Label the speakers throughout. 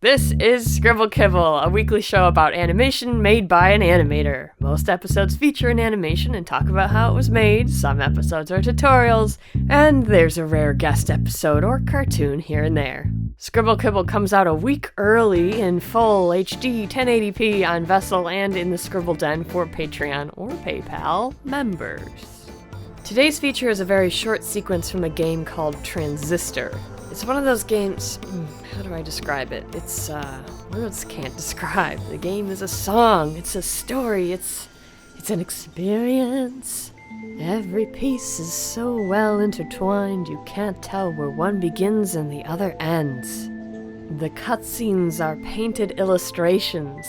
Speaker 1: This is Scribble Kibble, a weekly show about animation made by an animator. Most episodes feature an animation and talk about how it was made, some episodes are tutorials, and there's a rare guest episode or cartoon here and there. Scribble Kibble comes out a week early in full HD 1080p on Vessel and in the Scribble Den for Patreon or PayPal members. Today's feature is a very short sequence from a game called Transistor. It's one of those games, how do I describe it? It's, words can't describe. The game is a song, it's a story, it's an experience. Every piece is so well intertwined, you can't tell where one begins and the other ends. The cutscenes are painted illustrations.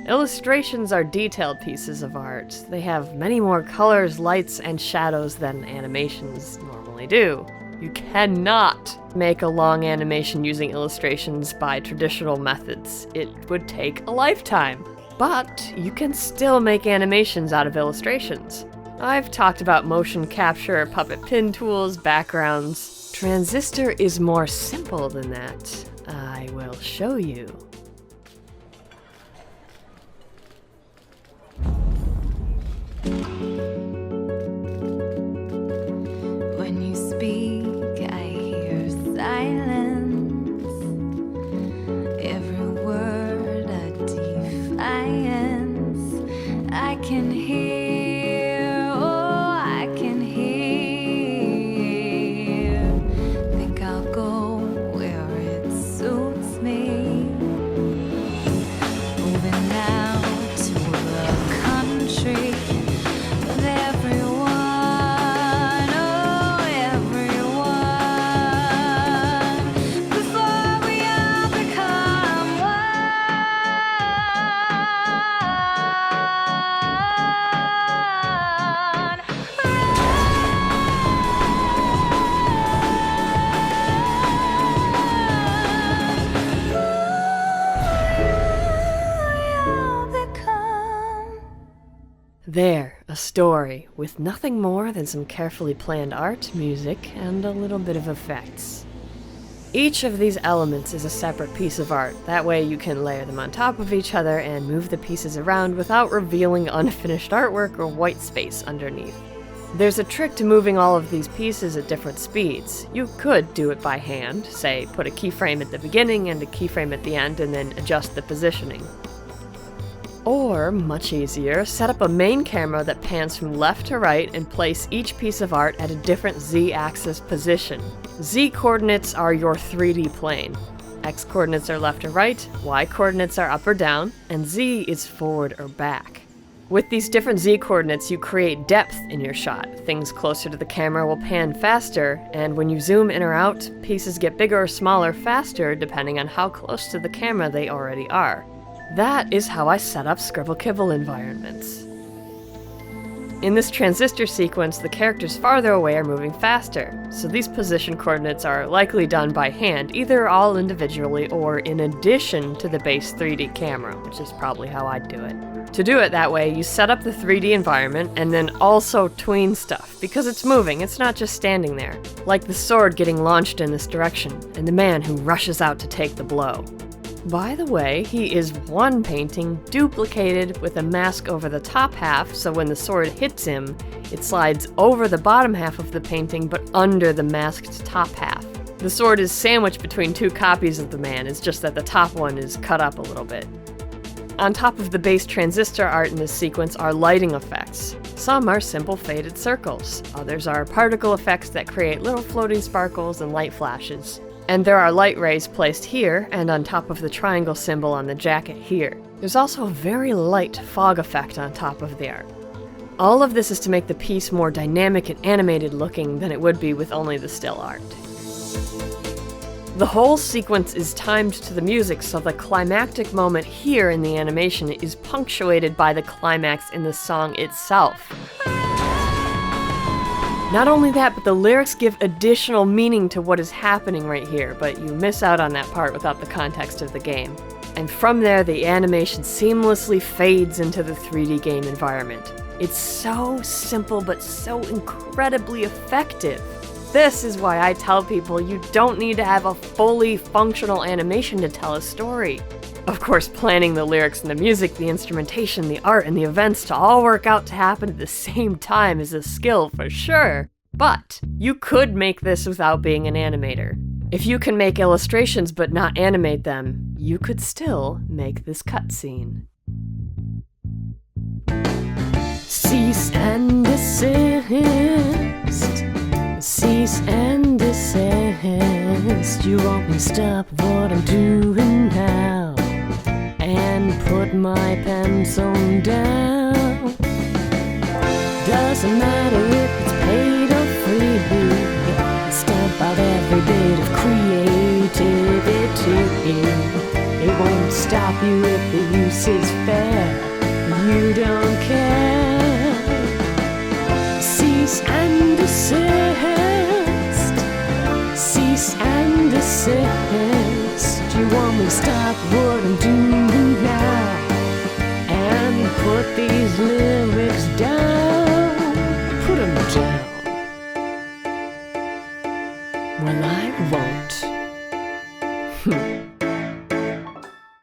Speaker 1: Illustrations are detailed pieces of art. They have many more colors, lights, and shadows than animations normally do. You cannot make a long animation using illustrations by traditional methods. It would take a lifetime. But you can still make animations out of illustrations. I've talked about motion capture, puppet pin tools, backgrounds. Transistor is more simple than that. I will show you.
Speaker 2: When you speak, I hear silence. Every word a defiance. I can hear, oh, I can hear. Think I'll go where it suits me. Moving now to the country with everyone.
Speaker 1: There, a story, with nothing more than some carefully planned art, music, and a little bit of effects. Each of these elements is a separate piece of art, that way you can layer them on top of each other and move the pieces around without revealing unfinished artwork or white space underneath. There's a trick to moving all of these pieces at different speeds. You could do it by hand, say put a keyframe at the beginning and a keyframe at the end and then adjust the positioning. Or, much easier, set up a main camera that pans from left to right and place each piece of art at a different Z-axis position. Z-coordinates are your 3D plane. X-coordinates are left or right, Y-coordinates are up or down, and Z is forward or back. With these different Z-coordinates, you create depth in your shot. Things closer to the camera will pan faster, and when you zoom in or out, pieces get bigger or smaller faster depending on how close to the camera they already are. That is how I set up Scribble Kibble environments. In this transistor sequence, the characters farther away are moving faster, so these position coordinates are likely done by hand, either all individually or in addition to the base 3D camera, which is probably how I'd do it. To do it that way, you set up the 3D environment and then also tween stuff, because it's moving, it's not just standing there, like the sword getting launched in this direction, and the man who rushes out to take the blow. By the way, he is one painting duplicated with a mask over the top half, so when the sword hits him, it slides over the bottom half of the painting but under the masked top half. The sword is sandwiched between two copies of the man, it's just that the top one is cut up a little bit. On top of the base transistor art in this sequence are lighting effects. Some are simple faded circles, others are particle effects that create little floating sparkles and light flashes. And there are light rays placed here, and on top of the triangle symbol on the jacket here. There's also a very light fog effect on top of the art. All of this is to make the piece more dynamic and animated looking than it would be with only the still art. The whole sequence is timed to the music, so the climactic moment here in the animation is punctuated by the climax in the song itself. Not only that, but the lyrics give additional meaning to what is happening right here, but you miss out on that part without the context of the game. And from there, the animation seamlessly fades into the 3D game environment. It's so simple, but so incredibly effective. This is why I tell people you don't need to have a fully functional animation to tell a story. Of course, planning the lyrics and the music, the instrumentation, the art, and the events to all work out to happen at the same time is a skill for sure. But you could make this without being an animator. If you can make illustrations but not animate them, you could still make this cutscene. Cease and desist. Cease and desist. You want me to stop what I'm doing now and put my pencil down. Doesn't matter if it's paid or free. Stamp out every bit of creativity. It won't stop you if the use is fair. You don't care. Cease and desist. Cease and desist. You want me to stop what I'm doing now and put these lyrics down? Put them down. Well, I won't.